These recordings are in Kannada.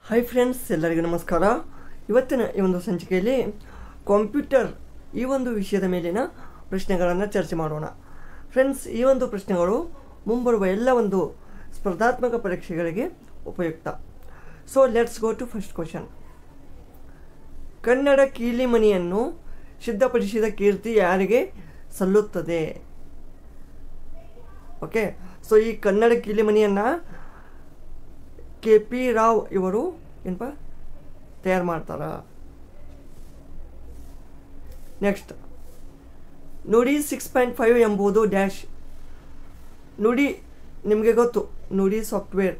ಹಾಯ್ ಫ್ರೆಂಡ್ಸ್, ಎಲ್ಲರಿಗೂ ನಮಸ್ಕಾರ. ಇವತ್ತಿನ ಈ ಒಂದು ಸಂಚಿಕೆಯಲ್ಲಿ ಕಂಪ್ಯೂಟರ್ ಈ ಒಂದು ವಿಷಯದ ಮೇಲಿನ ಪ್ರಶ್ನೆಗಳನ್ನು ಚರ್ಚೆ ಮಾಡೋಣ. ಫ್ರೆಂಡ್ಸ್, ಈ ಒಂದು ಪ್ರಶ್ನೆಗಳು ಮುಂಬರುವ ಎಲ್ಲ ಒಂದು ಸ್ಪರ್ಧಾತ್ಮಕ ಪರೀಕ್ಷೆಗಳಿಗೆ ಉಪಯುಕ್ತ. So let's go to first question. Kannada ಕೀಲಿಮಣಿಯನ್ನು ಸಿದ್ಧಪಡಿಸಿದ ಕೀರ್ತಿ ಯಾರಿಗೆ ಸಲ್ಲುತ್ತದೆ? ಓಕೆ, ಸೊ ಈ ಕನ್ನಡ ಕೀಲಿಮಣಿಯನ್ನು KP ರಾವ್ ಇವರು ಏನಪ್ಪ ತಯಾರು ಮಾಡ್ತಾರ. ನೆಕ್ಸ್ಟ್, ನುಡಿ 6.5 ಎಂಬುದು ಡ್ಯಾಶ್. ನುಡಿ ನಿಮಗೆ ಗೊತ್ತು, ನುಡಿ ಸಾಫ್ಟ್ವೇರ್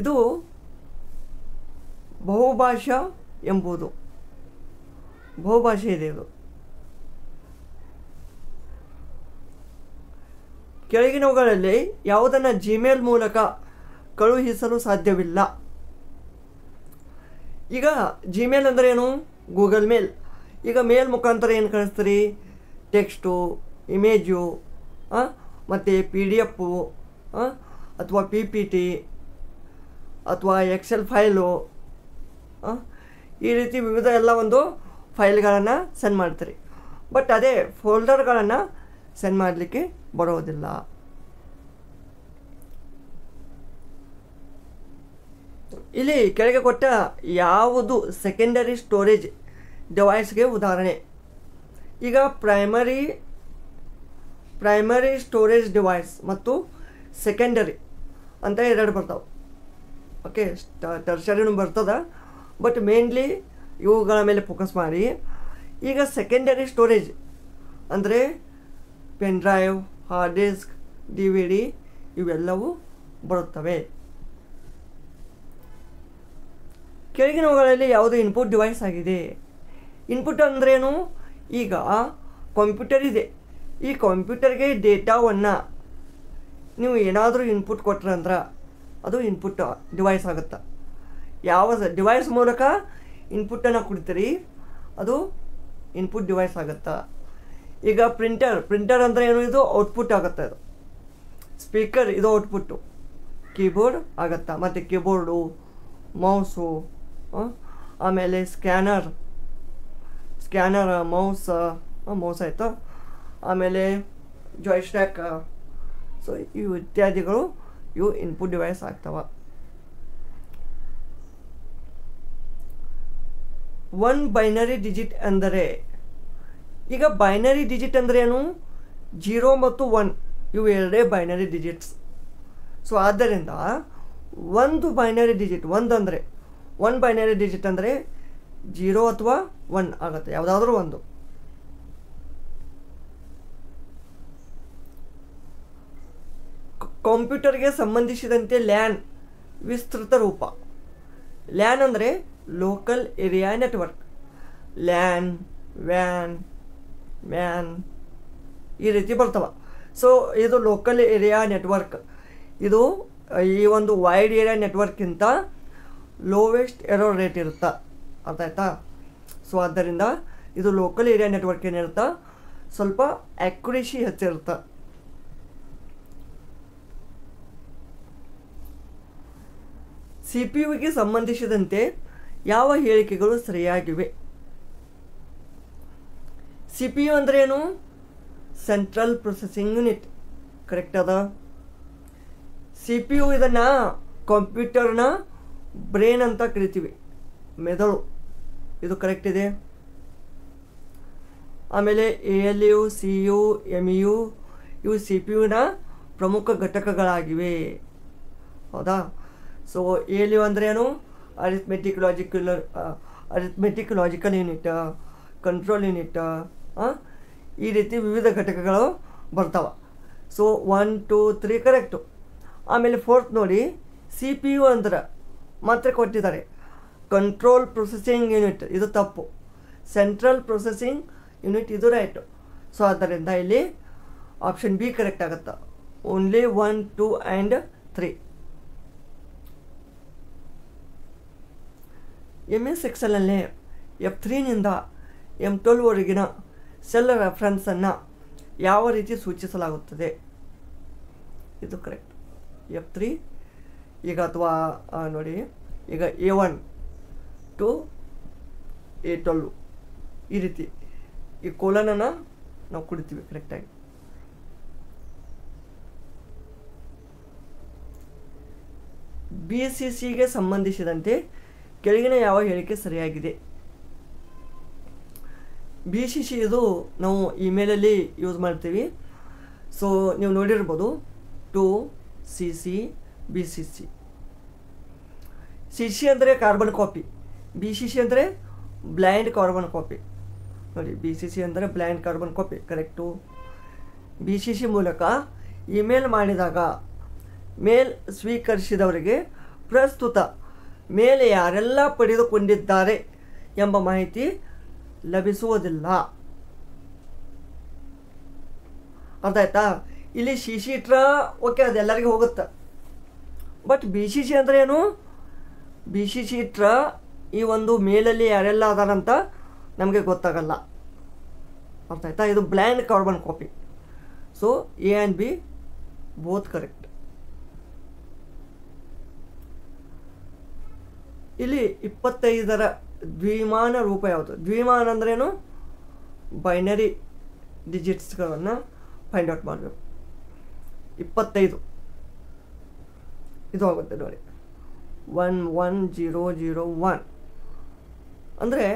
ಇದು ಬಹುಭಾಷಾ ಎಂಬುದು ಬಹುಭಾಷೆ ಇದೆ. ಇದು ಕೆಳಗಿನವುಗಳಲ್ಲಿ ಯಾವುದನ್ನು ಜಿಮೇಲ್ ಮೂಲಕ ಕಳುಹಿಸಲು ಸಾಧ್ಯವಿಲ್ಲ? ಈಗ ಜಿಮೇಲ್ ಅಂದರೆ ಏನು? ಗೂಗಲ್ ಮೇಲ್. ಈಗ ಮೇಲ್ ಮುಖಾಂತರ ಏನು ಕಳಿಸ್ತೀರಿ? ಟೆಕ್ಸ್ಟು, ಇಮೇಜು, ಮತ್ತು PDF ಅಥವಾ PPT ಅಥವಾ ಎಕ್ಸೆಲ್ ಫೈಲು, ಈ ರೀತಿ ವಿವಿಧ ಎಲ್ಲ ಒಂದು ಫೈಲ್ಗಳನ್ನು ಸೆಂಡ್ ಮಾಡ್ತೀರಿ. ಬಟ್ ಅದೇ ಫೋಲ್ಡರ್ಗಳನ್ನು ಸೆಂಡ್ ಮಾಡಲಿಕ್ಕೆ ಬರೋದಿಲ್ಲ. ಇಲ್ಲಿ ಕೆಳಗೆ ಕೊಟ್ಟ ಯಾವುದು ಸೆಕೆಂಡರಿ ಸ್ಟೋರೇಜ್ ಡಿವೈಸ್ಗೆ ಉದಾಹರಣೆ? ಈಗ ಪ್ರೈಮರಿ ಸ್ಟೋರೇಜ್ ಡಿವೈಸ್ ಮತ್ತು ಸೆಕೆಂಡರಿ ಅಂತ ಎರಡು ಬರ್ತಾವೆ. ಓಕೆ, ಟರ್ಷರಿನೂ ಬರ್ತದೆ, ಬಟ್ ಮೇನ್ಲಿ ಇವುಗಳ ಮೇಲೆ ಫೋಕಸ್ ಮಾಡಿ. ಈಗ ಸೆಕೆಂಡರಿ ಸ್ಟೋರೇಜ್ ಅಂದರೆ pen drive, hard disk, DVD ಇವೆಲ್ಲವೂ ಬರುತ್ತವೆ. ಕೆಳಗಿನವುಗಳಲ್ಲಿ ಯಾವುದು ಇನ್ಪುಟ್ ಡಿವೈಸ್ ಆಗಿದೆ? ಇನ್ಪುಟ್ ಅಂದ್ರೇನು? ಈಗ ಕಂಪ್ಯೂಟರ್ ಇದೆ, ಈ ಕಂಪ್ಯೂಟರ್ಗೆ ಡೇಟಾವನ್ನು ನೀವು ಏನಾದರೂ ಇನ್ಪುಟ್ ಕೊಟ್ರೆ ಅಂದ್ರೆ ಅದು ಇನ್ಪುಟ್ ಡಿವೈಸ್ ಆಗುತ್ತೆ. ಯಾವ ಡಿವೈಸ್ ಮೂಲಕ ಇನ್ಪುಟ್ಟನ್ನು ಕೊಡ್ತೀರಿ ಅದು ಇನ್ಪುಟ್ ಡಿವೈಸ್ ಆಗುತ್ತೆ. ಈಗ ಪ್ರಿಂಟರ್ ಅಂದರೆ ಏನು? ಇದು ಔಟ್ಪುಟ್ ಆಗುತ್ತೆ. ಇದು ಸ್ಪೀಕರ್, ಇದು ಔಟ್ಪುಟ್ಟು. ಕೀಬೋರ್ಡ್ ಆಗುತ್ತಾ, ಮತ್ತು ಕೀಬೋರ್ಡು, ಮೌಸು, ಆಮೇಲೆ ಸ್ಕ್ಯಾನರ್, ಮೌಸ್ ಆಯಿತು, ಆಮೇಲೆ ಜಾಯ್ಸ್ಟ್ಯಾಕ್. ಸೊ ಇವು ಇತ್ಯಾದಿಗಳು ಇವು ಇನ್ಪುಟ್ ಡಿವೈಸ್ ಆಗ್ತವೆ. ಒನ್ ಬೈನರಿ ಡಿಜಿಟ್ ಅಂದರೆ? ಈಗ ಬೈನರಿ ಡಿಜಿಟ್ ಅಂದರೆ ಏನು? 0 ಮತ್ತು 1 ಇವು ಎರಡೇ ಬೈನರಿ ಡಿಜಿಟ್ಸ್. ಸೊ ಆದ್ದರಿಂದ ಒಂದು binary digit, one binary digit ಅಂದರೆ 0 ಅಥವಾ 1 ಆಗುತ್ತೆ, ಯಾವುದಾದ್ರೂ ಒಂದು. ಕಂಪ್ಯೂಟರ್ಗೆ ಸಂಬಂಧಿಸಿದಂತೆ ಲ್ಯಾನ್ ವಿಸ್ತೃತ ರೂಪ. ಲ್ಯಾನ್ ಅಂದರೆ local area network. LAN, van ಈ ರೀತಿ ಬರ್ತವೆ. ಸೊ ಇದು ಲೋಕಲ್ ಏರಿಯಾ ನೆಟ್ವರ್ಕ್. ಇದು ಈ ಒಂದು ವೈಡ್ ಏರಿಯಾ ನೆಟ್ವರ್ಕ್ಗಿಂತ ಲೋವೆಸ್ಟ್ ಎರರ್ ರೇಟ್ ಇರುತ್ತೆ. ಅರ್ಥ ಆಯ್ತಾ? ಸೊ ಆದ್ದರಿಂದ ಇದು ಲೋಕಲ್ ಏರಿಯಾ ನೆಟ್ವರ್ಕ್ ಏನಿರುತ್ತೆ, ಸ್ವಲ್ಪ ಆ್ಯಕ್ಯುರೇಸಿ ಹೆಚ್ಚಿರುತ್ತೆ. CPU ಸಂಬಂಧಿಸಿದಂತೆ ಯಾವ ಹೇಳಿಕೆಗಳು ಸರಿಯಾಗಿವೆ? CPU ಅಂದರೆ ಏನು? Central processing unit. ಕರೆಕ್ಟ್ ಅದ. CPU ಇದನ್ನು ಕಂಪ್ಯೂಟರ್ನ ಬ್ರೇನ್ ಅಂತ ಕರಿತೀವಿ, ಮೆದುಳು. ಇದು ಕರೆಕ್ಟ್ ಇದೆ. ಆಮೇಲೆ ALU, CU, MU ಇವು CPU ನ ಪ್ರಮುಖ ಘಟಕಗಳಾಗಿವೆ. ಹೌದಾ? ಸೊ ALU ಅಂದರೆ ಏನು? Arithmetic logical unit, control unit, ಈ ರೀತಿ ವಿವಿಧ ಘಟಕಗಳು ಬರ್ತಾವೆ. So 1, 2, 3 correct. ಆಮೇಲೆ 4th ನೋಡಿ, CPU ಅಂದ್ರೆ ಮಾತ್ರ ಕೊಟ್ಟಿದ್ದಾರೆ. ಕಂಟ್ರೋಲ್ ಪ್ರೊಸೆಸಿಂಗ್ ಯೂನಿಟ್ ಇದು ತಪ್ಪು. ಸೆಂಟ್ರಲ್ ಪ್ರೊಸೆಸಿಂಗ್ ಯೂನಿಟ್ ಇದು ರೈಟು. ಸೊ ಆದ್ದರಿಂದ ಇಲ್ಲಿ ಆಪ್ಷನ್ B ಕರೆಕ್ಟ್ ಆಗುತ್ತೆ. Only 1, 2 and 3. MS ಎಕ್ಸೆಲಲ್ಲಿ F3ನಿಂದ M12ವರೆಗಿನ ಸೆಲ್ ರೆಫರೆನ್ಸನ್ನು ಯಾವ ರೀತಿ ಸೂಚಿಸಲಾಗುತ್ತದೆ? ಇದು ಕರೆಕ್ಟ್. F3 ಈಗ ಅಥವಾ ನೋಡಿ ಈಗ A1 to A12 ಈ ರೀತಿ ಈ ಕೋಲನನ್ನು ನಾವು ಕುಡಿತೀವಿ ಕರೆಕ್ಟಾಗಿ. BCCಗೆ ಸಂಬಂಧಿಸಿದಂತೆ ಕೆಳಗಿನ ಯಾವ ಹೇಳಿಕೆ ಸರಿಯಾಗಿದೆ? BCC ಇದು ನಾವು ಇಮೇಲಲ್ಲಿ ಯೂಸ್ ಮಾಡ್ತೀವಿ. ಸೊ ನೀವು ನೋಡಿರ್ಬೋದು 2CC BCC. CC ಅಂದರೆ ಕಾರ್ಬನ್ ಕಾಪಿ, BCC ಅಂದರೆ ಬ್ಲೈಂಡ್ ಕಾರ್ಬನ್ ಕಾಪಿ. ನೋಡಿ BCC ಅಂದರೆ blind carbon copy correct. BCC ಮೂಲಕ ಇಮೇಲ್ ಮಾಡಿದಾಗ ಮೇಲ್ ಸ್ವೀಕರಿಸಿದವರಿಗೆ ಪ್ರಸ್ತುತ ಮೇಲ್ ಯಾರೆಲ್ಲ ಪಡೆದುಕೊಂಡಿದ್ದಾರೆ ಎಂಬ ಮಾಹಿತಿ ಲಭಿಸುವುದಿಲ್ಲ. ಅರ್ಥ ಆಯ್ತಾ? ಇಲ್ಲಿ CC ಇಟ್ರೆ ಓಕೆ ಅದು ಎಲ್ಲರಿಗೂ ಹೋಗುತ್ತೆ. ಬಟ್ BCC ಅಂದರೆ ಏನು? BCC ಇಟ್ರೆ ಈ ಒಂದು ಮೇಲಲ್ಲಿ ಯಾರೆಲ್ಲ ಅದಾರಂತ ನಮಗೆ ಗೊತ್ತಾಗಲ್ಲ. ಅರ್ಥ ಆಯ್ತಾ? ಇದು blind carbon copy. So A and B both correct. ಇಲ್ಲಿ 25ರ ದ್ವಿಮಾನ ರೂಪ ಯಾವುದು? ದ್ವಿಮಾನ ಅಂದ್ರೇನು? ಬೈನರಿ ಡಿಜಿಟ್ಸ್ಗಳನ್ನು ಫೈಂಡ್ ಔಟ್ ಮಾಡಬೇಕು. 25 ಇದು ಆಗುತ್ತೆ ನೋಡಿ, 11001 ಅಂದರೆ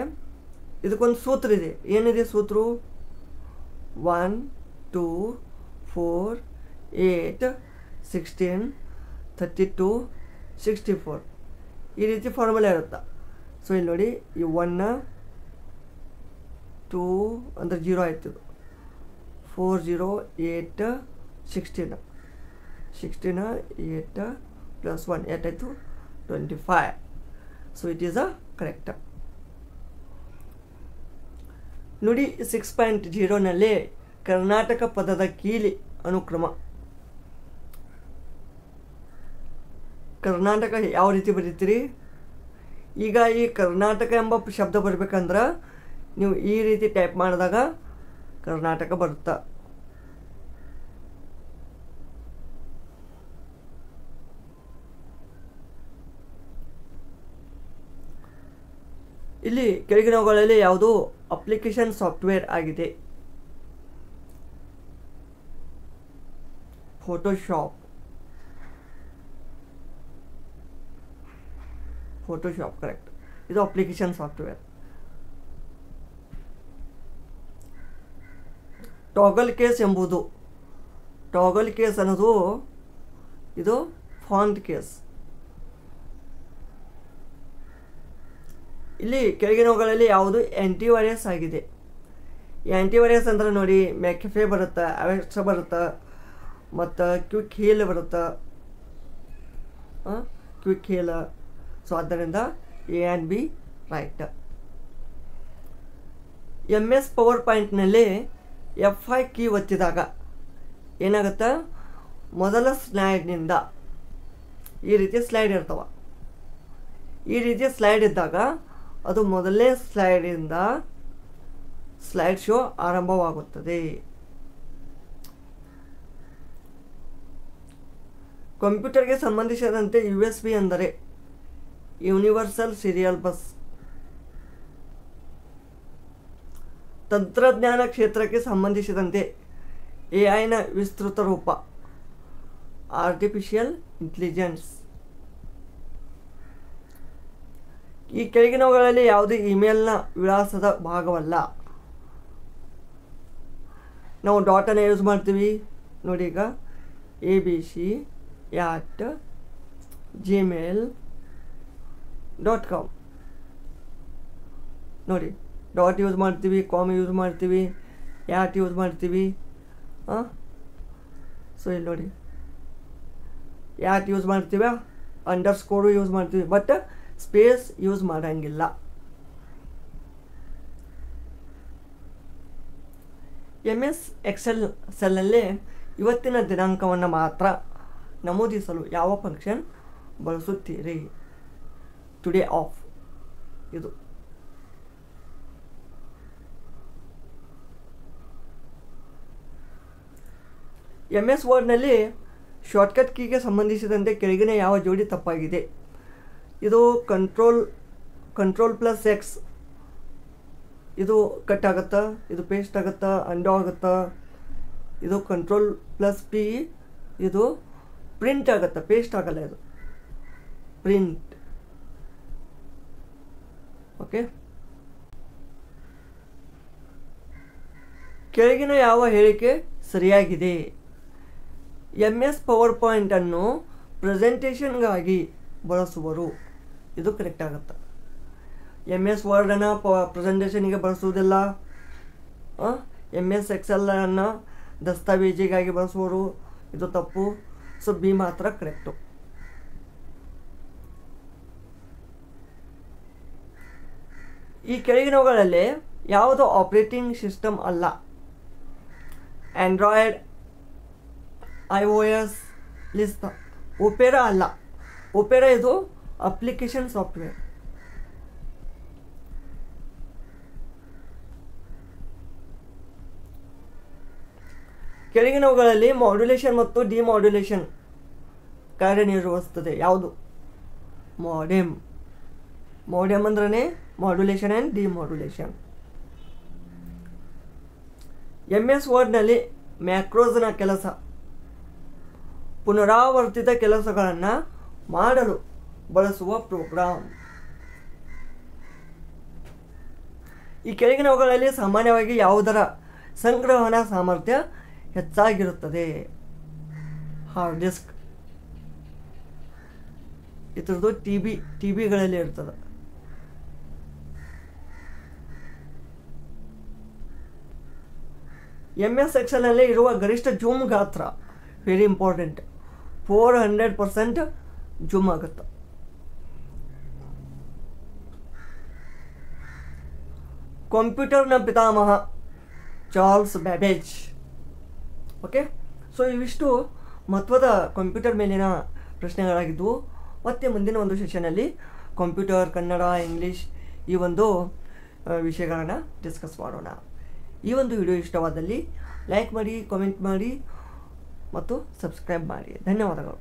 ಇದಕ್ಕೊಂದು ಸೂತ್ರ ಇದೆ. ಏನಿದೆ ಸೂತ್ರ? 1 2 4 8 16 32 64 ಈ ರೀತಿ ಫಾರ್ಮುಲಾ ಇರುತ್ತೆ. ಸೊ ಇಲ್ಲಿ ನೋಡಿ, ಈ 1 2 ಅಂದರೆ 0 ಆಯ್ತು, 4 0 8 16 16 8 ಪ್ಲಸ್ 1 8 ಆಯಿತು 25. So it is a correct. ನೋಡಿ 6.0ನಲ್ಲಿ ಕರ್ನಾಟಕ ಪದದ ಕೀಲಿ ಅನುಕ್ರಮ. ಕರ್ನಾಟಕ ಯಾವ ರೀತಿ ಬರೀತೀರಿ? ಈಗ ಈ ಕರ್ನಾಟಕ ಎಂಬ ಶಬ್ದ ಬರಬೇಕಂದ್ರೆ ನೀವು ಈ ರೀತಿ ಟೈಪ್ ಮಾಡಿದಾಗ ಕರ್ನಾಟಕ ಬರುತ್ತೆ. ಇಲ್ಲಿ ಕೆಳಗಿನವುಗಳಲ್ಲಿ ಯಾವುದು ಅಪ್ಲಿಕೇಶನ್ ಸಾಫ್ಟ್ವೇರ್ ಆಗಿದೆ? ಫೋಟೋಶಾಪ್. Photoshop correct. ಇದು ಅಪ್ಲಿಕೇಶನ್ ಸಾಫ್ಟ್ವೇರ್. ಟಾಗಲ್ ಕೇಸ್ ಎಂಬುದು, ಟಾಗಲ್ ಕೇಸ್ ಅನ್ನೋದು ಇದು ಫಾಂಟ್ ಕೇಸ್. ಇಲ್ಲಿ ಕೆಳಗಿನವುಗಳಲ್ಲಿ ಯಾವುದು ಆ್ಯಂಟಿವೈರಸ್ ಆಗಿದೆ? ಆ್ಯಂಟಿವೈರಸ್ ಅಂದ್ರೆ ನೋಡಿ, ಮ್ಯಾಕೆಫೆ ಬರುತ್ತೆ, ಅವೆಕ್ಸ್ ಬರುತ್ತೆ, ಮತ್ತು ಕ್ವಿಕ್ ಹೀಲ್ ಬರುತ್ತೆ, ಕ್ವಿಕ್ ಹೀಲ್. ಸೊ ಆದ್ದರಿಂದ A and B right. MS power ಪಾಯಿಂಟ್ನಲ್ಲಿ F5 ಕೀ ಒತ್ತಿದಾಗ ಏನಾಗುತ್ತೆ? ಮೊದಲ ಸ್ಲೈಡ್ನಿಂದ ಈ ರೀತಿ ಸ್ಲೈಡ್ ಇರ್ತವೆ. ಈ ರೀತಿ ಸ್ಲೈಡ್ ಇದ್ದಾಗ ಅದು ಮೊದಲನೇ ಸ್ಲೈಡಿಂದ ಸ್ಲೈಡ್ ಶೋ ಆರಂಭವಾಗುತ್ತದೆ. ಕಂಪ್ಯೂಟರ್ಗೆ ಸಂಬಂಧಿಸಿದಂತೆ USB ಅಂದರೆ ಯೂನಿವರ್ಸಲ್ ಸೀರಿಯಲ್ ಬಸ್. ತಂತ್ರಜ್ಞಾನ ಕ್ಷೇತ್ರಕ್ಕೆ ಸಂಬಂಧಿಸಿದಂತೆ AI ನ ವಿಸ್ತೃತ ರೂಪ ಆರ್ಟಿಫಿಷಿಯಲ್ ಇಂಟೆಲಿಜೆನ್ಸ್. ಈ ಕೆಳಗಿನವುಗಳಲ್ಲಿ ಯಾವುದೇ ಇಮೇಲ್ನ ವಿಳಾಸದ ಭಾಗವಲ್ಲ? ನಾವು ಡಾಟನ್ನು ಯೂಸ್ ಮಾಡ್ತೀವಿ ನೋಡಿ. ಈಗ abc@gmail.com ನೋಡಿ, ಡಾಟ್ ಯೂಸ್ ಮಾಡ್ತೀವಿ, ಕಾಮ್ ಯೂಸ್ ಮಾಡ್ತೀವಿ, ಯಾಟ್ ಯೂಸ್ ಮಾಡ್ತೀವಿ. ಸೊ ಇಲ್ಲಿ ನೋಡಿ, ಯಾಟ್ ಯೂಸ್ ಮಾಡ್ತೀವಿ, ಅಂಡರ್ಸ್ಕೋರು ಯೂಸ್ ಮಾಡ್ತೀವಿ, ಬಟ್ ಸ್ಪೇಸ್ ಯೂಸ್ ಮಾಡೋಂಗಿಲ್ಲ. MS ಎಕ್ಸೆಲ್ ಸೆಲ್ನಲ್ಲಿ ಇವತ್ತಿನ ದಿನಾಂಕವನ್ನು ಮಾತ್ರ ನಮೂದಿಸಲು ಯಾವ ಫಂಕ್ಷನ್ ಬಳಸುತ್ತೀರಿ? Today of. ಇದು MS ವರ್ಡ್ನಲ್ಲಿ ಶಾರ್ಟ್ಕಟ್ ಕೀಗೆ ಸಂಬಂಧಿಸಿದಂತೆ ಕೆಳಗಿನ ಯಾವ ಜೋಡಿ ತಪ್ಪಾಗಿದೆ? ಇದು ಕಂಟ್ರೋಲ್ ಪ್ಲಸ್ ಎಕ್ಸ್, ಇದು ಕಟ್ ಆಗುತ್ತಾ, ಇದು ಪೇಸ್ಟ್ ಆಗುತ್ತಾ, ಅಂಡೋ ಆಗುತ್ತಾ. ಇದು ಕಂಟ್ರೋಲ್ ಪ್ಲಸ್ ಪಿ, ಇದು ಪ್ರಿಂಟ್ ಆಗುತ್ತಾ, ಪೇಸ್ಟ್ ಆಗಲ್ಲ, ಇದು ಪ್ರಿಂಟ್. ಓಕೆ, ಕೆಳಗಿನ ಯಾವ ಹೇಳಿಕೆ ಸರಿಯಾಗಿದೆ? MS ಪವರ್ ಪಾಯಿಂಟನ್ನು ಪ್ರೆಸೆಂಟೇಷನ್ಗಾಗಿ ಬಳಸುವರು, ಇದು ಕರೆಕ್ಟ್ ಆಗುತ್ತೆ. MS ವರ್ಡನ್ನು ಪ್ರೆಸೆಂಟೇಷನ್ಗೆ ಬಳಸುವುದಿಲ್ಲ. MS ಎಕ್ಸೆಲನ್ನು ದಸ್ತಾವೇಜಿಗಾಗಿ ಬಳಸುವರು, ಇದು ತಪ್ಪು. ಸೊ ಬಿ ಮಾತ್ರ ಕರೆಕ್ಟು. ಈ ಕೆಳಗಿನವುಗಳಲ್ಲಿ ಯಾವುದು ಆಪರೇಟಿಂಗ್ ಸಿಸ್ಟಮ್ ಅಲ್ಲ? Android, iOS, list. ಒಪೆರಾ ಅಲ್ಲ. ಒಪೆರಾ ಇದು ಅಪ್ಲಿಕೇಶನ್ ಸಾಫ್ಟ್ವೇರ್. ಕೆಳಗಿನವುಗಳಲ್ಲಿ ಮಾಡ್ಯುಲೇಷನ್ ಮತ್ತು ಡಿಮಾಡ್ಯುಲೇಷನ್ ಕಾರ್ಯನಿರ್ವಹಿಸುತ್ತದೆ ಯಾವುದು? ಮೋಡೆಮ್. ಮೋಡೆಮ್ ಅಂದ್ರೆ ಮಾಡ್ಯುಲೇಷನ್ ಆ್ಯಂಡ್ ಡಿಮಾಡ್ಯುಲೇಷನ್. MS ವರ್ಡ್ನಲ್ಲಿ ಮ್ಯಾಕ್ರೋಸ್ನ ಕೆಲಸ ಪುನರಾವರ್ತಿತ ಕೆಲಸಗಳನ್ನು ಮಾಡಲು ಬಳಸುವ ಪ್ರೋಗ್ರಾಮ್. ಈ ಕೆಳಗಿನವುಗಳಲ್ಲಿ ಸಾಮಾನ್ಯವಾಗಿ ಯಾವುದರ ಸಂಗ್ರಹಣಾ ಸಾಮರ್ಥ್ಯ ಹೆಚ್ಚಾಗಿರುತ್ತದೆ? Hard disk. ಇದ್ರದ್ದು ಟಿಬಿಗಳಲ್ಲಿ ಇರ್ತದೆ. MS ಎಕ್ಸೆಲ್ನಲ್ಲಿ ಇರುವ ಗರಿಷ್ಠ ಜೂಮ್ ಗಾತ್ರ ವೆರಿ ಇಂಪಾರ್ಟೆಂಟ್, 400% ಜೂಮ್ ಆಗುತ್ತೆ. ಕಂಪ್ಯೂಟರ್ನ ಪಿತಾಮಹ ಚಾರ್ಲ್ಸ್ ಬ್ಯಾಬೇಜ್. ಓಕೆ, ಸೊ ಇವಿಷ್ಟು ಮಹತ್ವದ ಕಂಪ್ಯೂಟರ್ ಮೇಲಿನ ಪ್ರಶ್ನೆಗಳಾಗಿದ್ದವು. ಮತ್ತೆ ಮುಂದಿನ ಒಂದು ಸೆಷನಲ್ಲಿ ಕಂಪ್ಯೂಟರ್, ಕನ್ನಡ, ಇಂಗ್ಲೀಷ್ ಈ ಒಂದು ವಿಷಯಗಳನ್ನು ಡಿಸ್ಕಸ್ ಮಾಡೋಣ. ಈ ಒಂದು ವಿಡಿಯೋ ಇಷ್ಟವಾದಲ್ಲಿ ಲೈಕ್ ಮಾಡಿ, ಕಾಮೆಂಟ್ ಮಾಡಿ ಮತ್ತು ಸಬ್ಸ್ಕ್ರೈಬ್ ಮಾಡಿ. ಧನ್ಯವಾದಗಳು.